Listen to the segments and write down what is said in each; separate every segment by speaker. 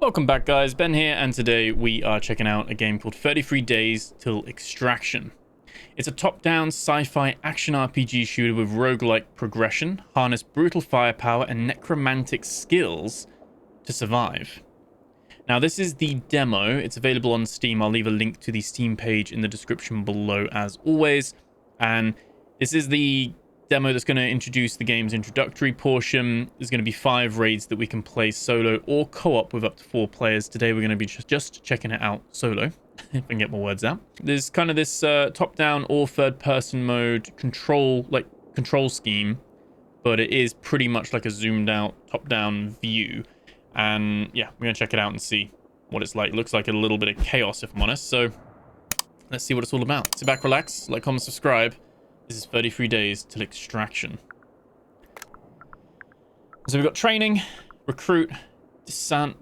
Speaker 1: Welcome back, guys. Ben here, and today we are checking out a game called 33 Days Till Extraction. It's a top-down sci-fi action RPG shooter with roguelike progression, harness brutal firepower and necromantic skills to survive. Now, this is the demo. It's available on Steam. I'll leave a link to the Steam page in the description below, as always. And this is the demo that's going to introduce the game's introductory portion. There's going to be 5 raids that we can play solo or co-op with up to 4 players. Today we're going to be just checking it out solo, if I can get my words out. There's kind of this top-down or third-person mode control scheme, but it is pretty much like a zoomed-out top-down view. And yeah, we're going to check it out and see what it's like. It looks like a little bit of chaos, if I'm honest. So let's see what it's all about. Sit back, relax, like, comment, subscribe. This is 33 Days Till Extraction. So we've got training, recruit, descent,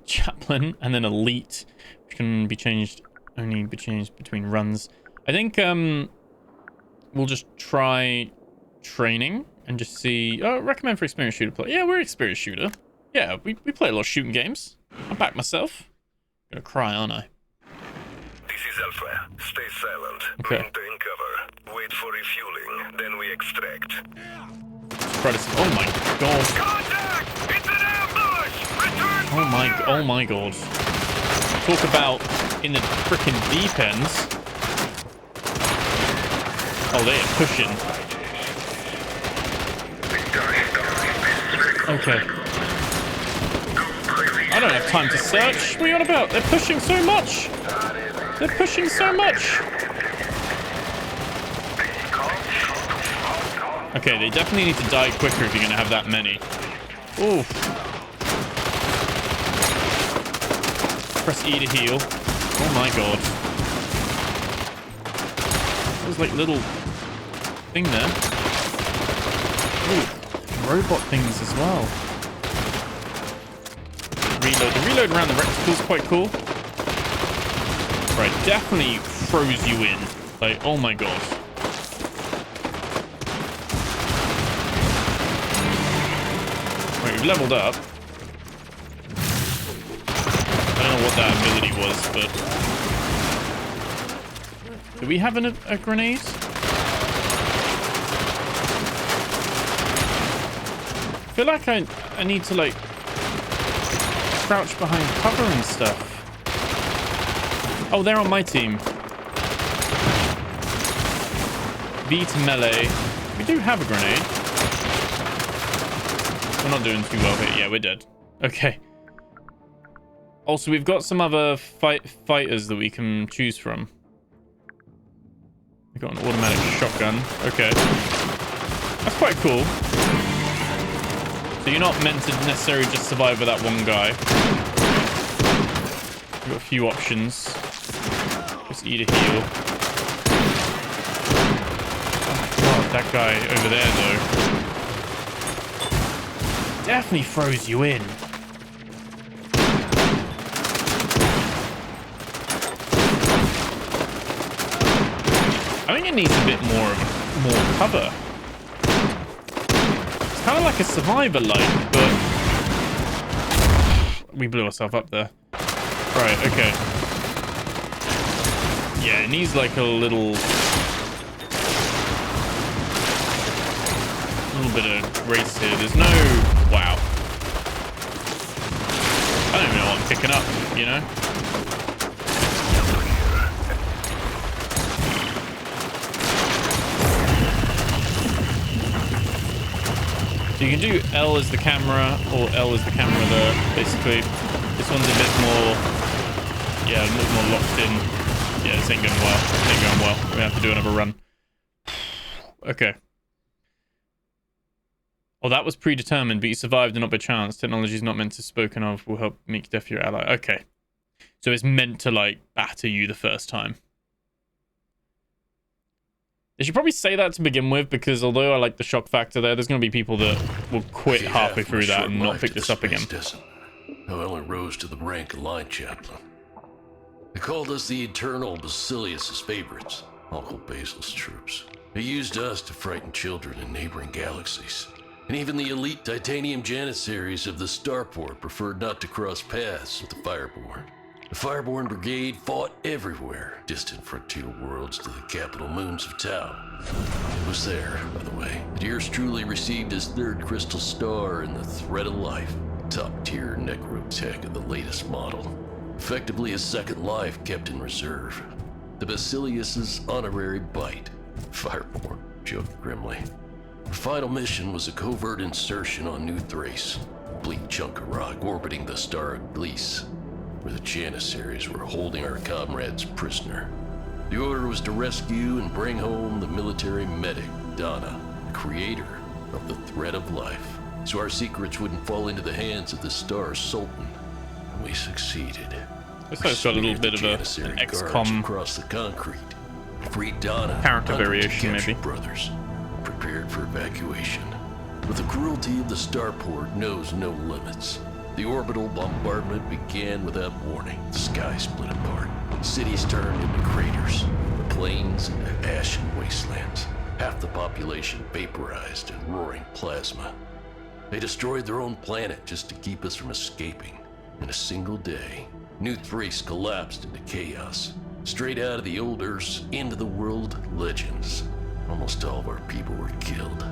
Speaker 1: chaplain, and then elite, which can be changed, only be changed between runs. I think we'll just try training and just see. Oh, recommend for experienced shooter play. Yeah, we're experienced shooter. Yeah, we play a lot of shooting games. I back myself. Gonna cry, aren't I?
Speaker 2: This is Alpha. Stay silent.
Speaker 1: Okay.
Speaker 2: Maintain cover. Wait for refueling, then we extract.
Speaker 1: Oh my god.
Speaker 2: Contact! It's an ambush! Return fire!
Speaker 1: Oh my god. Talk about in the frickin' deep ends. Oh, they are pushing. Okay. I don't have time to search. What are you on about? They're pushing so much. They're pushing so much. Okay, they definitely need to die quicker if you're going to have that many. Oof. Press E to heal. Oh my god. There's like little thing there. Ooh, robot things as well. Reload. The reload around the reticule is quite cool. Right, definitely froze you in. Like, oh my god. Right, we've leveled up. I don't know what that ability was, but... Do we have a grenade? I feel like I need to, like, crouch behind cover and stuff. Oh, they're on my team. V to melee. We do have a grenade. We're not doing too well here. Yeah, we're dead. Okay. Also, we've got some other fighters that we can choose from. We've got an automatic shotgun. Okay. That's quite cool. So you're not meant to necessarily just survive with that one guy. We've got a few options. Just E to heal. Oh my god, that guy over there though. Definitely froze you in. I think it needs a bit more cover. It's kind of like a survivor-like, but we blew ourselves up there. Right, okay. Yeah, it needs like a little bit of grace here. There's no... Wow. I don't even know what I'm picking up, you know? So you can do L as the camera or L as the camera there, basically. This one's a bit more... Yeah, a bit more locked in. Yeah, this ain't going well. This ain't going well. We're gonna have to do another run. Okay. Oh, that was predetermined, but you survived and not by chance. Technology is not meant to spoken of. Will help make death your ally. Okay. So it's meant to, like, batter you the first time. They should probably say that to begin with, because although I like the shock factor there, there's going to be people that will quit halfway through that and not pick this up again.
Speaker 3: I only rose to the rank of line chaplain. They called us the Eternal Basilius' favorites, Uncle Basil's troops. They used us to frighten children in neighboring galaxies. And even the elite titanium janissaries of the starport preferred not to cross paths with the Fireborn. The Fireborn Brigade fought everywhere, distant frontier worlds to the capital moons of Tau. It was there, by the way, that yours truly received his third crystal star in the Thread of Life, top-tier necrotech of the latest model. Effectively a second life kept in reserve. The Basilius's honorary bite. Fireborn joked grimly. The final mission was a covert insertion on New Thrace, a bleak chunk of rock orbiting the star of Gliese, where the Janissaries were holding our comrades prisoner. The order was to rescue and bring home the military medic, Donna, the creator of the Thread of Life, so our secrets wouldn't fall into the hands of the Star Sultan. And we succeeded.
Speaker 1: Looks like it's got a little bit of an XCOM
Speaker 3: across the concrete. Freed Donna,
Speaker 1: character variation, maybe.
Speaker 3: Brothers, prepared for evacuation. But the cruelty of the starport knows no limits. The orbital bombardment began without warning. The sky split apart. Cities turned into craters. The plains into ashen wastelands. Half the population vaporized in roaring plasma. They destroyed their own planet just to keep us from escaping. In a single day, New Thrace collapsed into chaos. Straight out of the old Earths into the world legends. Almost all of our people were killed.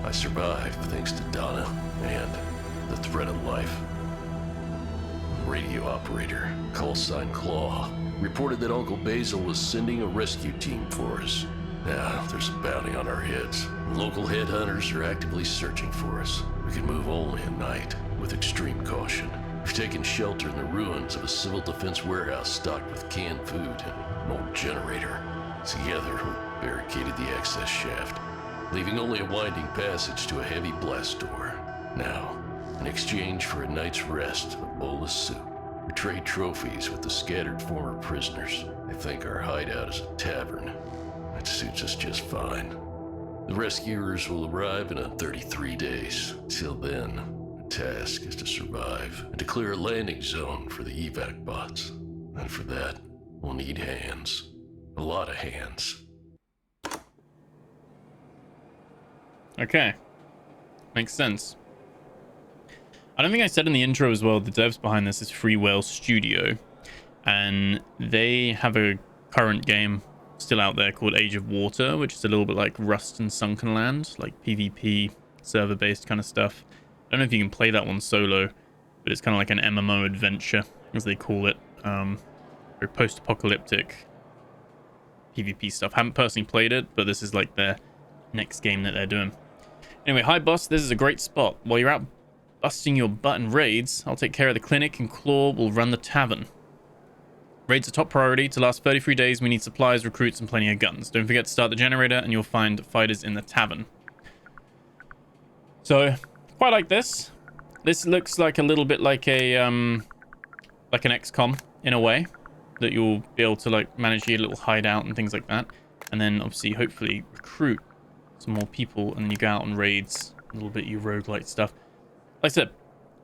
Speaker 3: I survived thanks to Donna and the Thread of Life. Radio operator, call sign Claw, reported that Uncle Basil was sending a rescue team for us. Now, there's a bounty on our heads. Local headhunters are actively searching for us. We can move only at night, with extreme caution. We've taken shelter in the ruins of a civil defense warehouse stocked with canned food and an old generator. Together, we barricaded the access shaft, leaving only a winding passage to a heavy blast door. Now, in exchange for a night's rest, a bowl of soup, we trade trophies with the scattered former prisoners. They think our hideout is a tavern. That suits us just fine. The rescuers will arrive in 33 days. Till then, the task is to survive and to clear a landing zone for the evac bots. And for that, we'll need hands. A lot of hands.
Speaker 1: Okay. Makes sense. I don't think I said in the intro as well, the devs behind this is Free Whale Studio, and they have a current game still out there called Age of Water, which is a little bit like Rust and Sunken Land, like PvP, server-based kind of stuff. I don't know if you can play that one solo, but it's kind of like an MMO adventure, as they call it. Very post-apocalyptic PvP stuff. Haven't personally played it, but this is like their next game that they're doing. Anyway, hi boss, this is a great spot. While you're out busting your butt in raids, I'll take care of the clinic and Claw will run the tavern. Raids are top priority. To last 33 days, we need supplies, recruits, and plenty of guns. Don't forget to start the generator and you'll find fighters in the tavern. So, quite like this. This looks like a little bit like a, like an XCOM in a way. That you'll be able to like manage your little hideout and things like that. And then obviously, hopefully, recruit some more people and then you go out on raids. A little bit of your roguelike stuff. Like I said,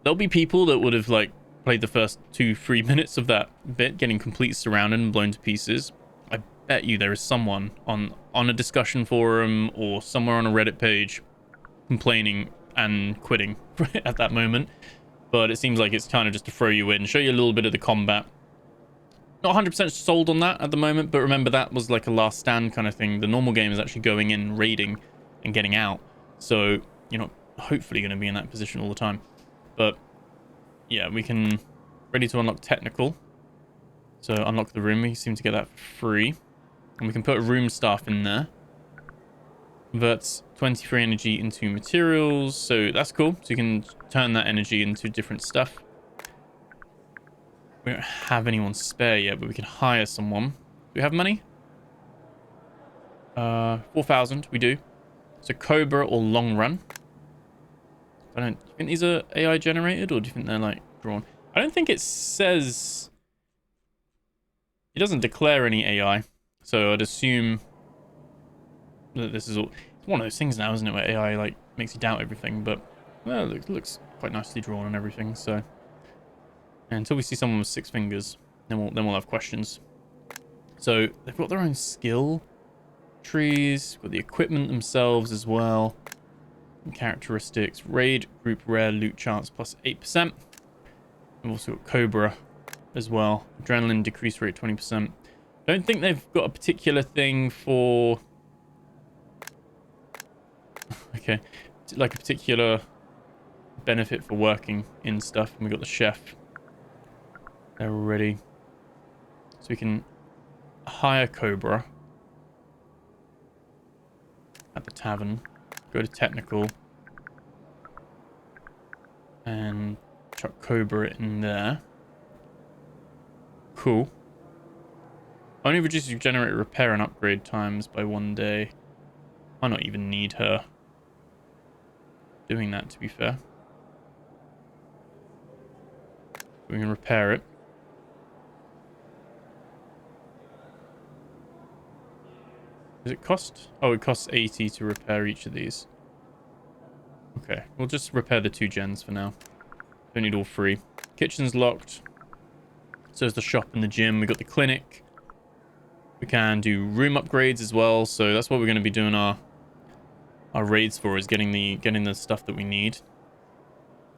Speaker 1: there'll be people that would have like played the first 2-3 minutes of that bit, getting completely surrounded and blown to pieces. I bet you there is someone on a discussion forum or somewhere on a Reddit page complaining and quitting at that moment. But it seems like it's kind of just to throw you in, show you a little bit of the combat. Not 100% sold on that at the moment, but remember that was like a last stand kind of thing. The normal game is actually going in, raiding, and getting out. So you're not hopefully going to be in that position all the time. But yeah, we can ready to unlock technical. So unlock the room. We seem to get that for free. And we can put a room staff in there. Converts 23 energy into materials. So that's cool. So you can turn that energy into different stuff. We don't have anyone spare yet, but we can hire someone. Do we have money? 4,000. We do. So Cobra or Long Run. Do you think these are AI generated or do you think they're like drawn? I don't think it says. It doesn't declare any AI, so I'd assume that this is all. It's one of those things now, isn't it, where AI like makes you doubt everything. But well, it looks quite nicely drawn and everything. So and until we see someone with 6 fingers, then we'll have questions. So they've got their own skill trees, got the equipment themselves as well. Characteristics, raid, group rare, loot chance plus 8%. We've also got Cobra as well. Adrenaline, decrease rate 20%. Don't think they've got a particular thing for... okay, like a particular benefit for working in stuff. And we've got the chef there already. So we can hire Cobra at the tavern. Go to technical. And chuck Cobra in there. Cool. Only reduces generator repair and upgrade times by 1 day. Might not even need her doing that, to be fair. We can repair it. Does it cost? Oh, it costs 80 to repair each of these. Okay, we'll just repair the 2 gens for now. Don't need all 3. Kitchen's locked. So is the shop and the gym. We got the clinic. We can do room upgrades as well. So that's what we're going to be doing our raids for, is getting the stuff that we need.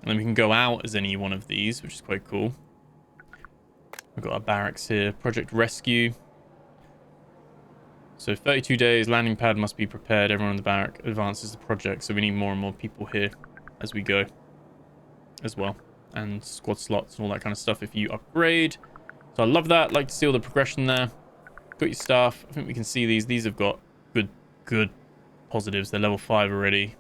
Speaker 1: And then we can go out as any one of these, which is quite cool. We've got our barracks here. Project Rescue. So 32 days, landing pad must be prepared. Everyone in the barrack advances the project. So we need more and more people here as we go as well. And squad slots and all that kind of stuff if you upgrade. So I love that. Like to see all the progression there. Got your staff. I think we can see these. These have got good positives. They're level 5 already.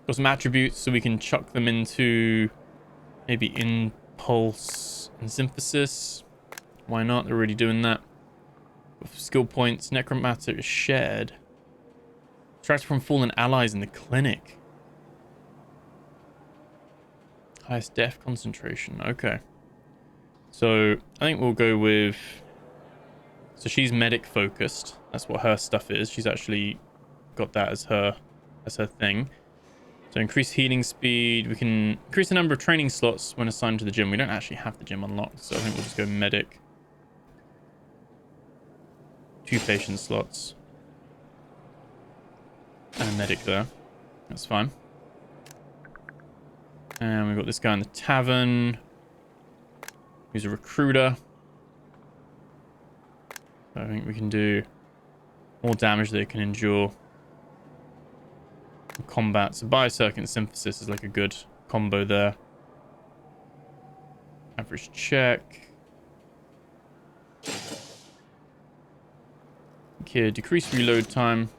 Speaker 1: Got some attributes so we can chuck them into maybe impulse and synthesis. Why not? They're already doing that. Skill points. Necromantic is shared. Extract from fallen allies in the clinic. Highest death concentration. Okay. So I think we'll go with... so she's medic focused. That's what her stuff is. She's actually got that as her thing. So increase healing speed. We can increase the number of training slots when assigned to the gym. We don't actually have the gym unlocked, so I think we'll just go medic. 2 patient slots. And a medic there. That's fine. And we've got this guy in the tavern. Who's a recruiter. So I think we can do more damage they can endure. Combat. So Biocircuit and Synthesis is like a good combo there. Average check. Okay, decrease reload time.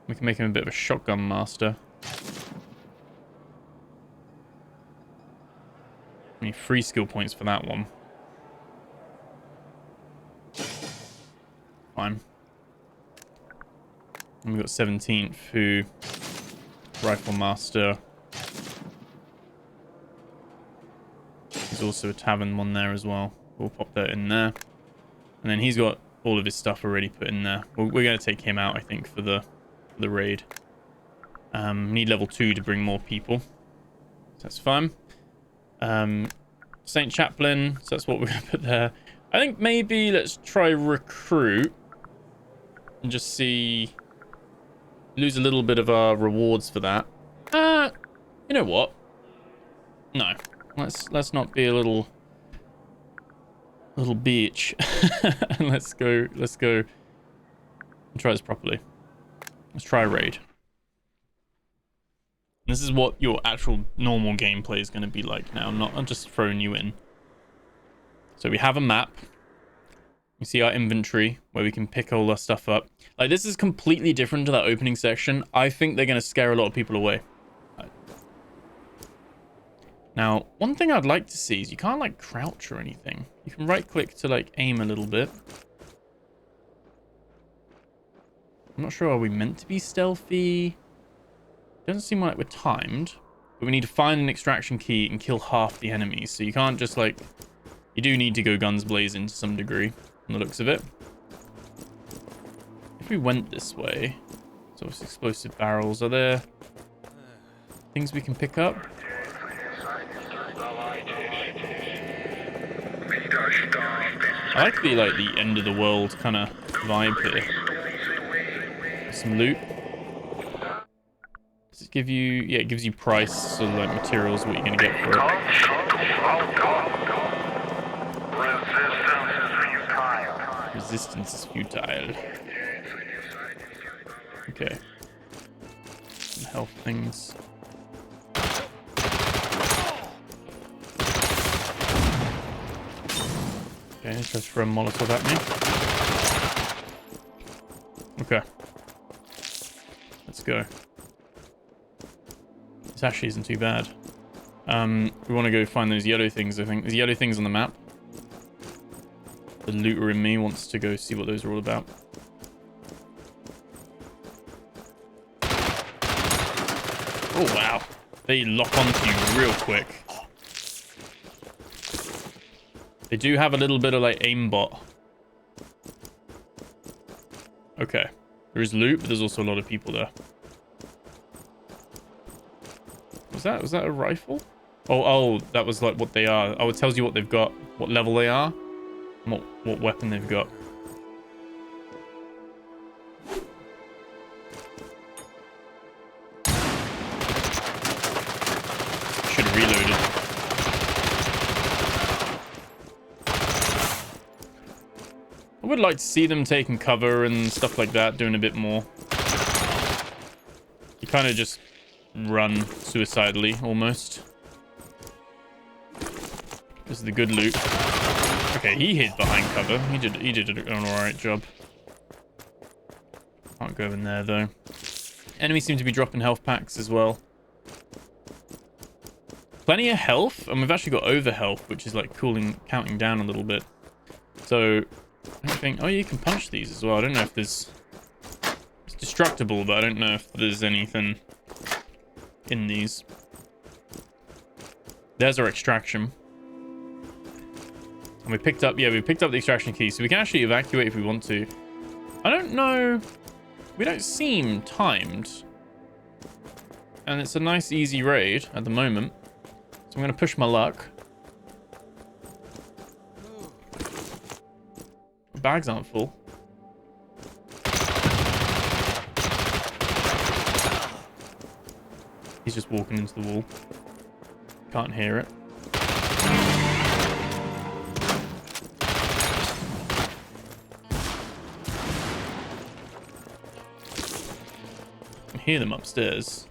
Speaker 1: We can make him a bit of a shotgun master. I need 3 skill points for that one. Fine. And we've got 17th, who... Rifle Master. There's also a tavern one there as well. We'll pop that in there. And then he's got all of his stuff already put in there. We're going to take him out, I think, for the raid. Need level 2 to bring more people. So that's fine. Saint Chaplain. So that's what we're going to put there. I think maybe let's try recruit. And just see... lose a little bit of our rewards for that. You know what? No. Let's not be a little bitch. And let's go and try this properly. Let's try raid. This is what your actual normal gameplay is going to be like now. I'm just throwing you in. So we have a map. You see our inventory where we can pick all our stuff up. Like, this is completely different to that opening section. I think they're going to scare a lot of people away. Now, one thing I'd like to see is you can't, like, crouch or anything. You can right-click to, like, aim a little bit. I'm not sure, are we meant to be stealthy? Doesn't seem like we're timed. But we need to find an extraction key and kill half the enemies. So you can't just, like... you do need to go guns blazing to some degree, from the looks of it. If we went this way... so it's explosive barrels. Are there things we can pick up? I like the end of the world kind of vibe here. Some loot. give you... Yeah, it gives you price, so like materials, what you're going to get for it. Resistance is futile. Okay. Some health things. Okay, just throw a Molotov at me. Okay. Let's go. This actually isn't too bad. We want to go find those yellow things, I think. There's yellow things on the map. The looter in me wants to go see what those are all about. Oh, wow. They lock onto you real quick. They do have a little bit of, like, aimbot. Okay. There is loot, but there's also a lot of people there. Was that a rifle? Oh, that was, like, what they are. Oh, it tells you what they've got, what level they are, and what weapon they've got. Should have reloaded. I would like to see them taking cover and stuff like that, doing a bit more. You kind of just run suicidally, almost. This is the good loot. Okay, he hid behind cover. He did an alright job. Can't go in there, though. Enemies seem to be dropping health packs as well. Plenty of health, and we've actually got over health, which is like counting down a little bit. So, I don't think... Oh, you can punch these as well. I don't know if there's... It's destructible, but I don't know if there's anything in these. There's our extraction. And we picked up... Yeah, we picked up the extraction key, so we can actually evacuate if we want to. I don't know... We don't seem timed. And it's a nice, easy raid at the moment. So I'm going to push my luck. Bags aren't full. He's just walking into the wall. Can't hear it. I can hear them upstairs.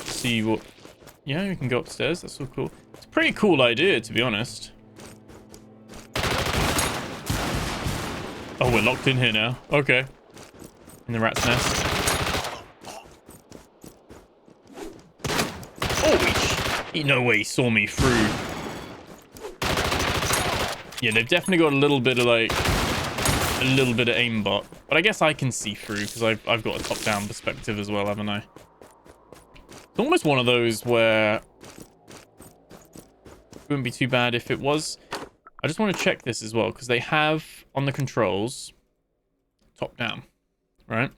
Speaker 1: See what... Yeah, we can go upstairs. That's so cool. It's a pretty cool idea, to be honest. Oh, we're locked in here now. Okay. In the rat's nest. Holy no way he saw me through. Yeah, they've definitely got a little bit of like... A little bit of aimbot. But I guess I can see through because I've got a top-down perspective as well, haven't I? It's almost one of those where... It wouldn't be too bad if it was... I just want to check this as well, because they have on the controls top down, right?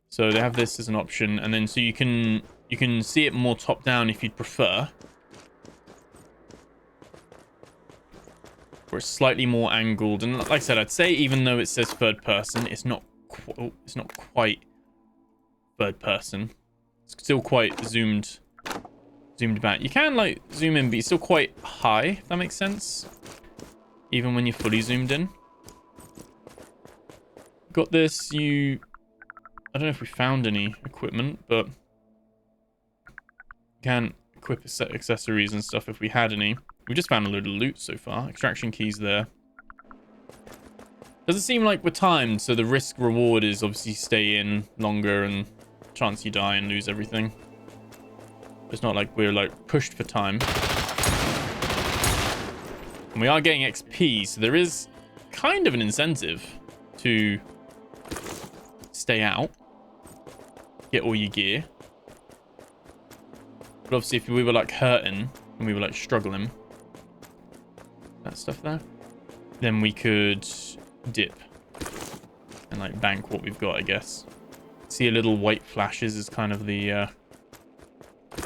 Speaker 1: So they have this as an option, and then so you can see it more top down if you'd prefer. Or it's slightly more angled, and like I said, I'd say even though it says third person, it's not quite third person. It's still quite zoomed back. You can like zoom in, but it's still quite high, if that makes sense. Even when you're fully zoomed in. Got this, I don't know if we found any equipment, but... You can equip accessories and stuff if we had any. We just found a load of loot so far. Extraction keys there. Doesn't seem like we're timed, so the risk reward is obviously stay in longer and chance you die and lose everything. It's not like we're like pushed for time. And we are getting XP, so there is kind of an incentive to stay out. Get all your gear. But obviously if we were like hurting and we were like struggling, that stuff there, then we could dip and like bank what we've got, I guess. See a little white flashes is kind of the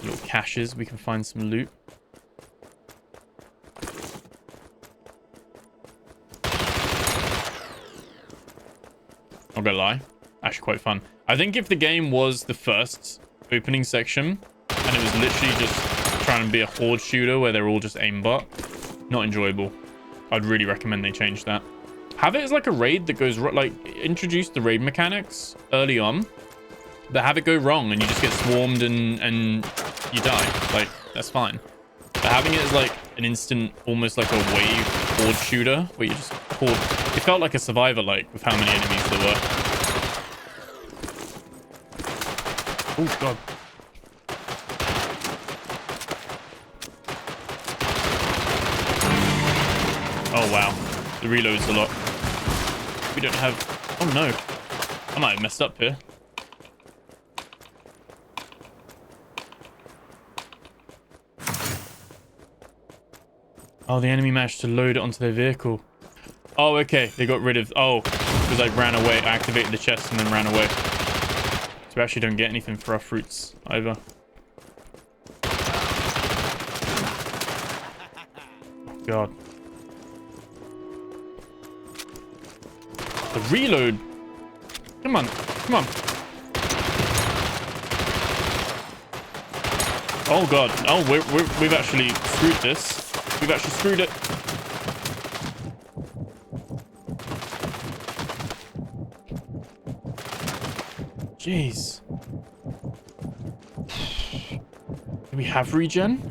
Speaker 1: little caches. We can find some loot. Not gonna lie, actually quite fun. I think if the game was the first opening section, and it was literally just trying to be a horde shooter where they're all just aimbot. Not enjoyable. I'd really recommend they change that. Have it as like a raid that goes like introduce the raid mechanics early on, but have it go wrong and you just get swarmed and you die. Like, that's fine. But having it as like an instant, almost like a wave horde shooter where you just horde, it felt like a survivor like with how many enemies there were. Oh god. Oh wow, the reload's a lot. We don't have, oh no, I might have messed up here. Oh, the enemy managed to load it onto their vehicle. Oh, okay. They got rid of... Oh, because I ran away. I activated the chest and then ran away. So we actually don't get anything for our fruits either. Oh, God. The reload. Come on. Come on. Oh, God. Oh, we've actually screwed this. We've actually screwed it. Jeez. Do we have regen?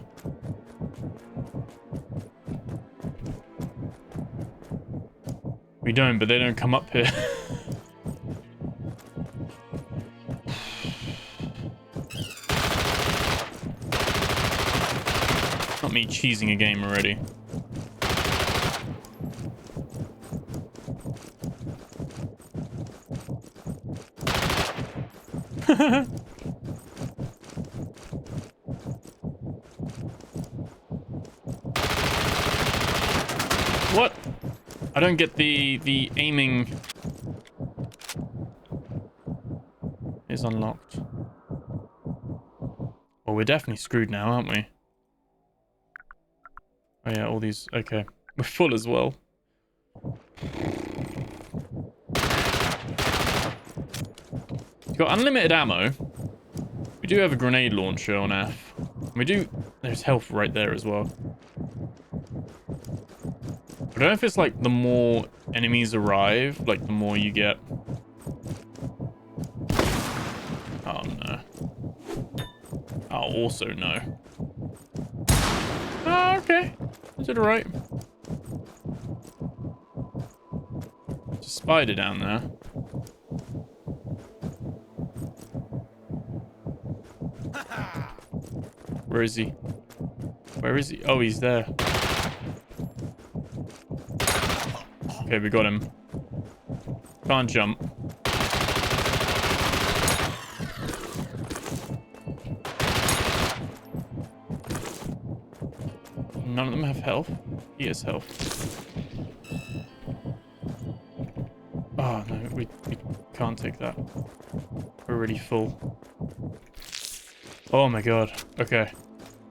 Speaker 1: We don't, but they don't come up here. Not me cheesing a game already. What? I don't get the aiming is unlocked. Well, we're definitely screwed now, aren't we? Oh yeah, all these... Okay. We're full as well. We've got unlimited ammo. We do have a grenade launcher on F. We do... There's health right there as well. I don't know if it's like the more enemies arrive, like the more you get. Oh no. Oh, also no. Oh, okay. I did alright. There's a spider down there. Where is he? Where is he? Oh, he's there. Okay, we got him. Can't jump. None of them have health. He has health. Oh, no, we can't take that. We're already full. Oh my god. Okay.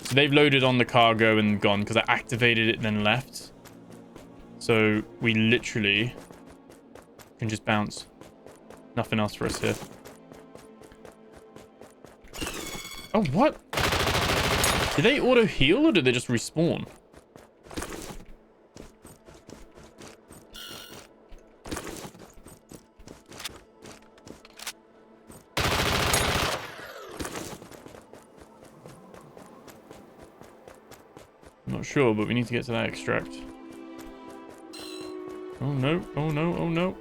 Speaker 1: So they've loaded on the cargo and gone because I activated it and then left. So we literally can just bounce. Nothing else for us here. Oh, what? Did they auto heal or did they just respawn? I'm not sure, but we need to get to that extract. Oh no, oh no, oh no.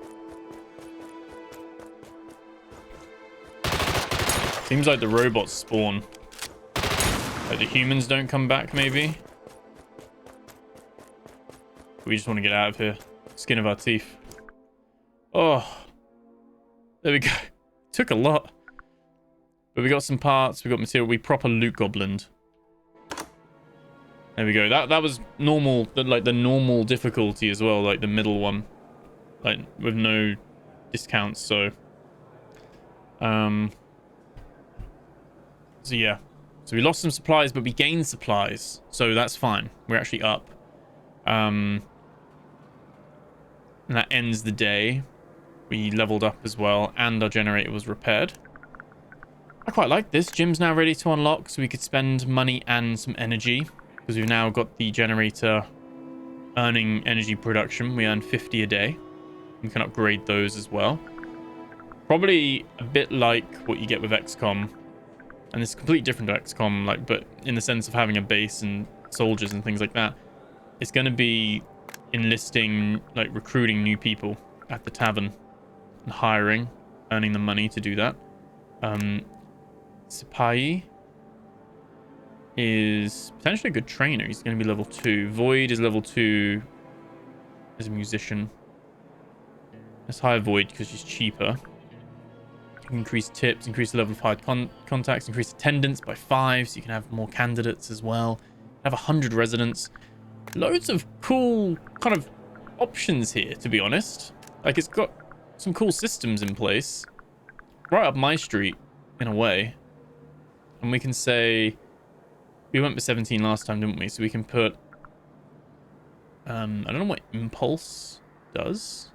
Speaker 1: Seems like the robots spawn. Like the humans don't come back, maybe? We just want to get out of here. Skin of our teeth. Oh. There we go. Took a lot. But we got some parts, we got material. We proper loot goblined. There we go. That was normal, like the normal difficulty as well, like the middle one. Like with no discounts, so yeah. So we lost some supplies, but we gained supplies. So that's fine. We're actually up. And that ends the day. We leveled up as well, and our generator was repaired. I quite like this. Gym's now ready to unlock, so we could spend money and some energy, because we've now got the generator earning energy production. We earn 50 a day. We can upgrade those as well. Probably a bit like what you get with XCOM, and it's completely different to XCOM, like, but in the sense of having a base and soldiers and things like that. It's going to be enlisting, like recruiting new people at the tavern and hiring, earning the money to do that. Sipai is potentially a good trainer. He's going to be level 2. Void is level 2 as a musician. Let's hire Void because she's cheaper. You can increase tips, increase the level of hired contacts, increase attendance by 5, so you can have more candidates as well. Have 100 residents. Loads of cool kind of options here, to be honest. Like, it's got some cool systems in place. Right up my street, in a way. And we can say... We went for 17 last time, didn't we? So we can put... I don't know what Impulse does.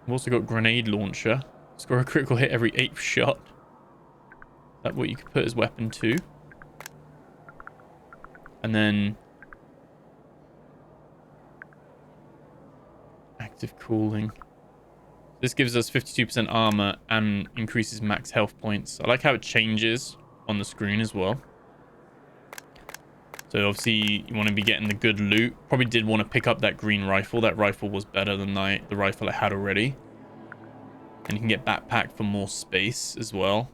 Speaker 1: We've also got Grenade Launcher. Score a critical hit every 8th shot. Is that what you could put as weapon 2? And then... Active Cooling. This gives us 52% armor and increases max health points. I like how it changes on the screen as well. So obviously you want to be getting the good loot. Probably did want to pick up that green rifle. That rifle was better than the rifle I had already. And you can get backpack for more space as well.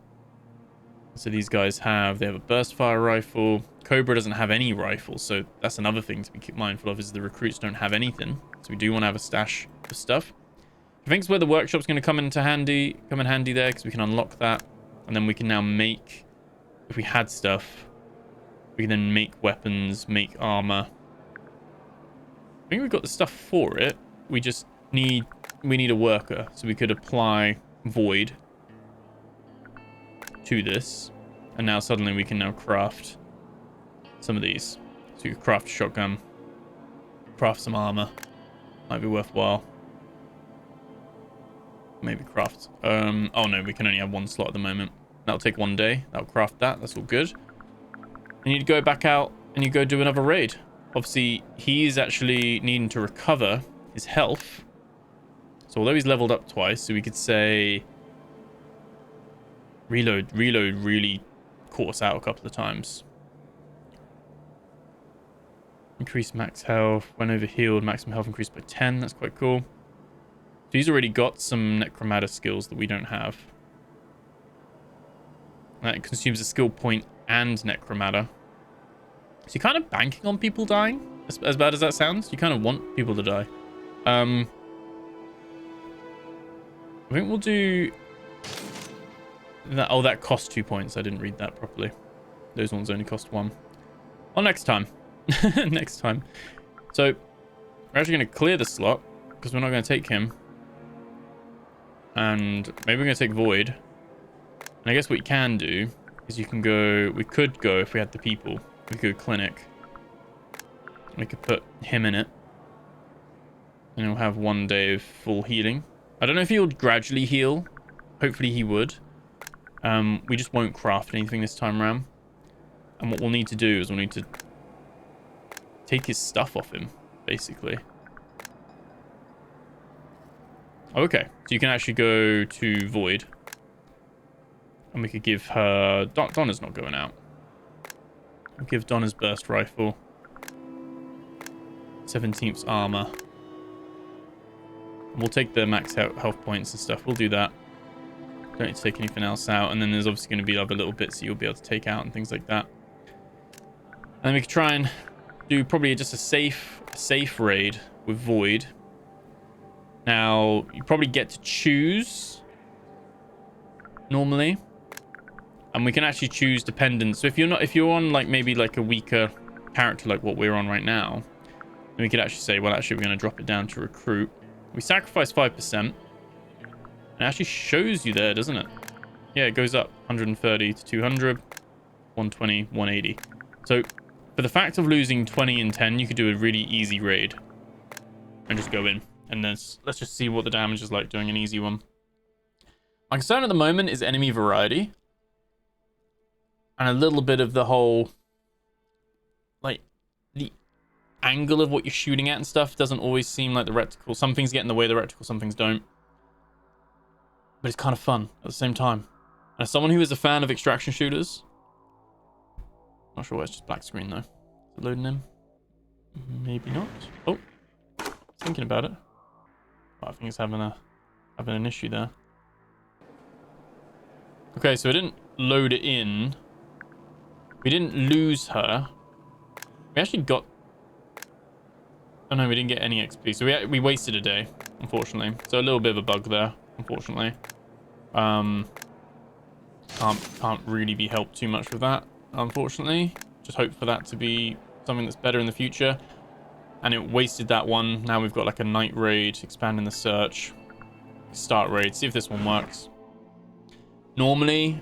Speaker 1: So these guys they have a burst fire rifle. Cobra doesn't have any rifles, so that's another thing to be mindful of, is the recruits don't have anything. So we do want to have a stash of stuff. I think it's where the workshop's going to come in handy there, because we can unlock that. And then we can now make, if we had stuff, we can then make weapons, make armor. I think we've got the stuff for it. We just need a worker, so we could apply Void to this. And now suddenly we can now craft some of these. So you could craft a shotgun, craft some armor. Might be worthwhile. Maybe craft. Oh no, we can only have one slot at the moment. That'll take 1 day. That'll craft that. That's all good. And you go back out and you go do another raid. Obviously, he's actually needing to recover his health. So although he's leveled up twice, so we could say reload really caught us out a couple of times. Increase max health. When overhealed, maximum health increased by 10. That's quite cool. So he's already got some necromantic skills that we don't have. That consumes a skill point and necromantic. So you're kind of banking on people dying, as bad as that sounds. You kind of want people to die. I think we'll do that. Oh, that costs 2 points. I didn't read that properly. Those ones only cost 1. Well, next time. Next time. So we're actually going to clear the slot, because we're not going to take him. And maybe we're going to take Void. And I guess what you can do is you can go... We could go, if we had the people, we could go Clinic. We could put him in it. And he'll have 1 day of full healing. I don't know if he'll gradually heal. Hopefully he would. We just won't craft anything this time around. And what we'll need to do is we'll need to take his stuff off him, basically. Okay, so you can actually go to Void. And we could give her... Donna's not going out. We'll give Donna's burst rifle 17th armor. We'll take the max health points and stuff. We'll do that. Don't need to take anything else out. And then there's obviously going to be other little bits that you'll be able to take out and things like that. And then we could try and do probably just a safe raid with Void. Now, you probably get to choose normally. And we can actually choose dependent. So if you're on like maybe like a weaker character like what we're on right now, then we could actually say, well, actually we're going to drop it down to recruit. We sacrifice 5%. It actually shows you there, doesn't it? Yeah, it goes up 130 to 200, 120, 180. So for the fact of losing 20 and 10, you could do a really easy raid and just go in. And then let's just see what the damage is like doing an easy one. My concern at the moment is enemy variety. And a little bit of the whole, like, the angle of what you're shooting at and stuff doesn't always seem like the reticle. Some things get in the way of the reticle, some things don't. But it's kind of fun at the same time. And as someone who is a fan of extraction shooters, not sure why it's just black screen though. Is it loading in? Maybe not. Oh, thinking about it. Oh, I think it's having an issue there. Okay, so it didn't load it in. We didn't lose her. We actually got... Oh no, we didn't get any XP. So we wasted a day, unfortunately. So a little bit of a bug there, unfortunately. Can't really be helped too much with that, unfortunately. Just hope for that to be something that's better in the future. And it wasted that one. Now we've got like a night raid, expanding the search. Start raid, see if this one works. Normally,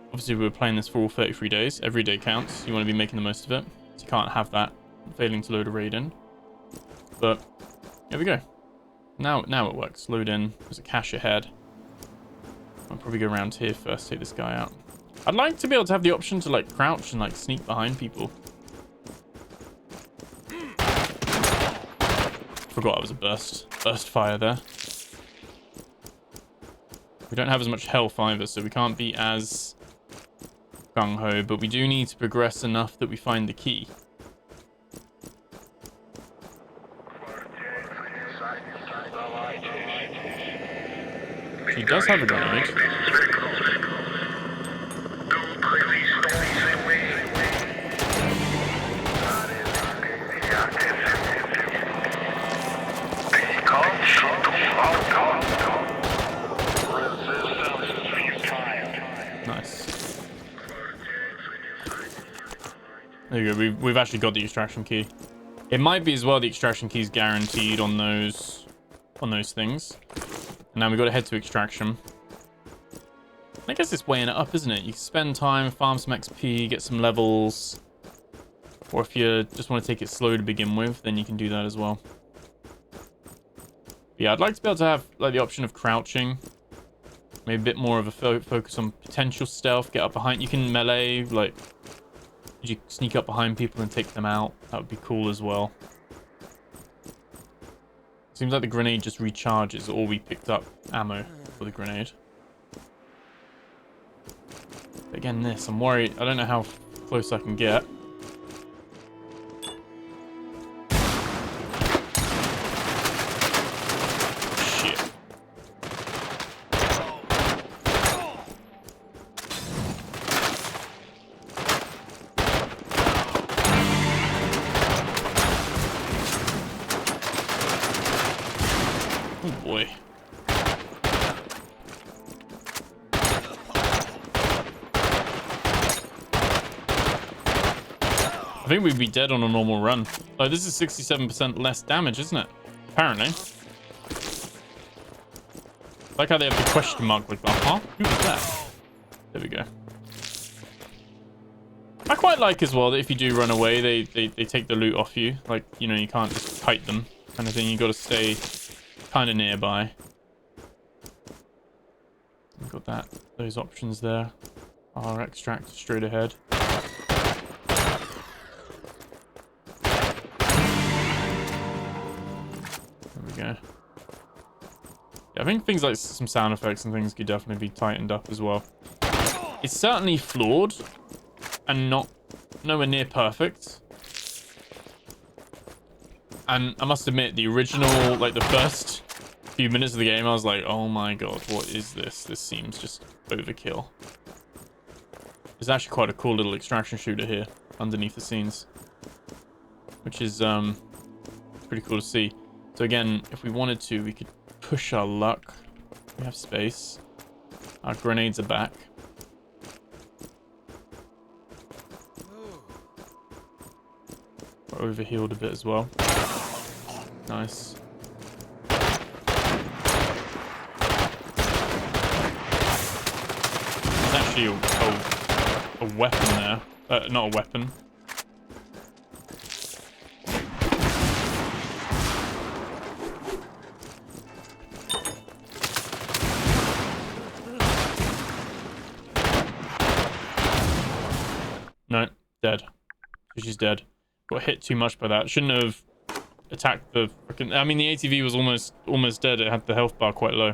Speaker 1: obviously we're playing this for all 33 days. Every day counts. You want to be making the most of it. So you can't have that failing to load a raid in. But here we go. Now it works. Load in. There's a cache ahead. I'll probably go around here first, take this guy out. I'd like to be able to have the option to like crouch and like sneak behind people. Forgot I was a burst fire there. We don't have as much health either, so we can't be as gung-ho, but we do need to progress enough that we find the key. She does have a grenade. Nice. There you go. We've actually got the extraction key. It might be as well the extraction key is guaranteed on those things. And now we've got to head to extraction. I guess it's weighing it up, isn't it? You can spend time, farm some XP, get some levels. Or if you just want to take it slow to begin with, then you can do that as well. But yeah, I'd like to be able to have like the option of crouching. Maybe a bit more of a focus on potential stealth. Get up behind. You can melee, like, you sneak up behind people and take them out. That would be cool as well. Seems like the grenade just recharges, or we picked up ammo for the grenade. But again, this, I'm worried. I don't know how close I can get. Shit. Oh boy. I think we'd be dead on a normal run. Oh, this is 67% less damage, isn't it? Apparently. I like how they have the question mark with that. Huh? Who's that? There we go. I quite like as well that if you do run away, they take the loot off you. Like, you know, you can't just kite them kind of thing. You got to stay kind of nearby. We've got those options there. Our extract straight ahead. Go. Yeah, I think things like some sound effects and things could definitely be tightened up as well. It's certainly flawed and nowhere near perfect. And I must admit, the original, like the first few minutes of the game, I was like, oh my god, what is this? This seems just overkill. There's actually quite a cool little extraction shooter here underneath the scenes, which is pretty cool to see. So again, if we wanted to, we could push our luck. We have space. Our grenades are back. We're overhealed a bit as well. Nice. There's actually a weapon there. Not a weapon. dead. She's dead. Got hit too much by that. Shouldn't have attacked the freaking... I mean, the ATV was almost dead. It had the health bar quite low.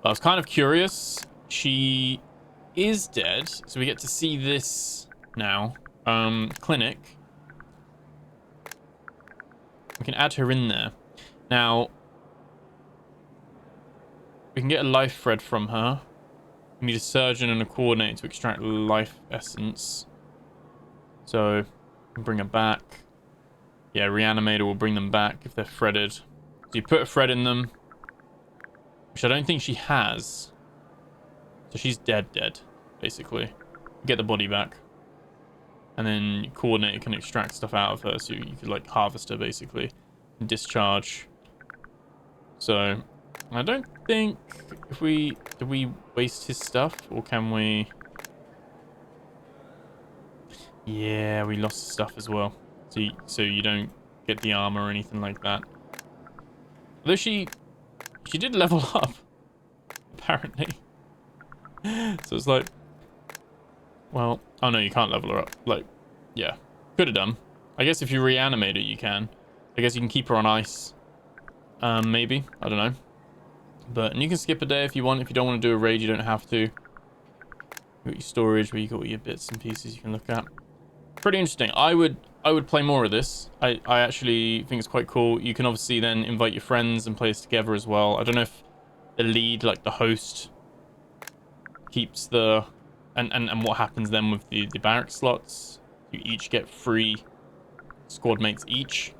Speaker 1: But I was kind of curious. She is dead, so we get to see this now. Clinic. We can add her in there. Now, we can get a life thread from her. We need a surgeon and a coordinator to extract life essence. So, bring her back. Yeah, reanimator will bring them back if they're threaded. So you put a thread in them, which I don't think she has. So she's dead, basically. Get the body back. And then coordinator can extract stuff out of her, so you could like harvest her basically. And discharge. So I don't think if do we waste his stuff, or can we? Yeah, we lost his stuff as well. So you don't get the armor or anything like that. Although she did level up, apparently. So it's like, well, oh no, you can't level her up. Like, yeah, could have done. I guess if you reanimate her, you can. I guess you can keep her on ice. Maybe, I don't know. But, and you can skip a day if you want. If you don't want to do a raid, you don't have to. You got your storage where you got all your bits and pieces you can look at. Pretty interesting. I would play more of this. I actually think it's quite cool. You can obviously then invite your friends and play this together as well. I don't know if the lead, like the host, keeps the... And what happens then with the barrack slots. You each get 3 squad mates each.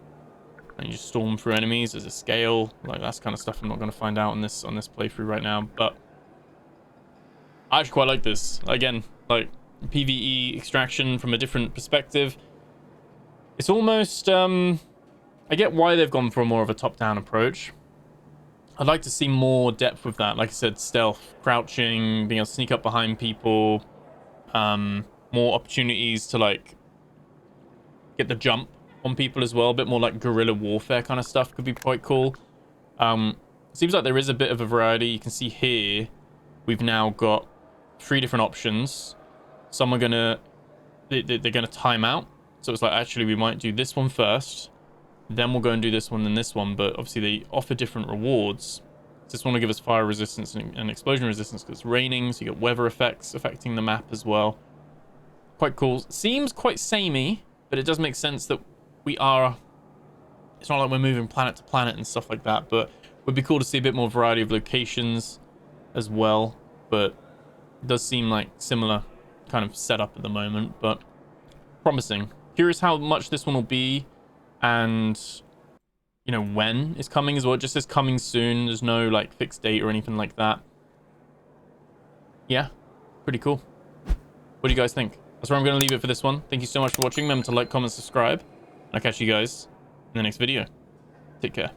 Speaker 1: And you just storm through enemies. There's a scale. Like, that's kind of stuff I'm not going to find out on this playthrough right now. But I actually quite like this. Again, like, PvE extraction from a different perspective. It's almost... I get why they've gone for more of a top-down approach. I'd like to see more depth with that. Like I said, stealth, crouching, being able to sneak up behind people. More opportunities to, like, get the jump on people as well. A bit more like guerrilla warfare kind of stuff could be quite cool. Seems like there is a bit of a variety. You can see here, we've now got 3 different options. Some are gonna... They're gonna time out. So it's like, actually, we might do this one first. Then we'll go and do this one, then this one. But obviously, they offer different rewards. So this one will give us fire resistance and explosion resistance because it's raining. So you get weather effects affecting the map as well. Quite cool. Seems quite samey, but it does make sense that we are... It's not like we're moving planet to planet and stuff like that. But it would be cool to see a bit more variety of locations as well. But it does seem like similar kind of setup at the moment. But promising. Curious how much this one will be. And, you know, when it's coming as well. It just says coming soon. There's no, like, fixed date or anything like that. Yeah, pretty cool. What do you guys think? That's where I'm going to leave it for this one. Thank you so much for watching. Remember to like, comment, subscribe. I'll catch you guys in the next video. Take care.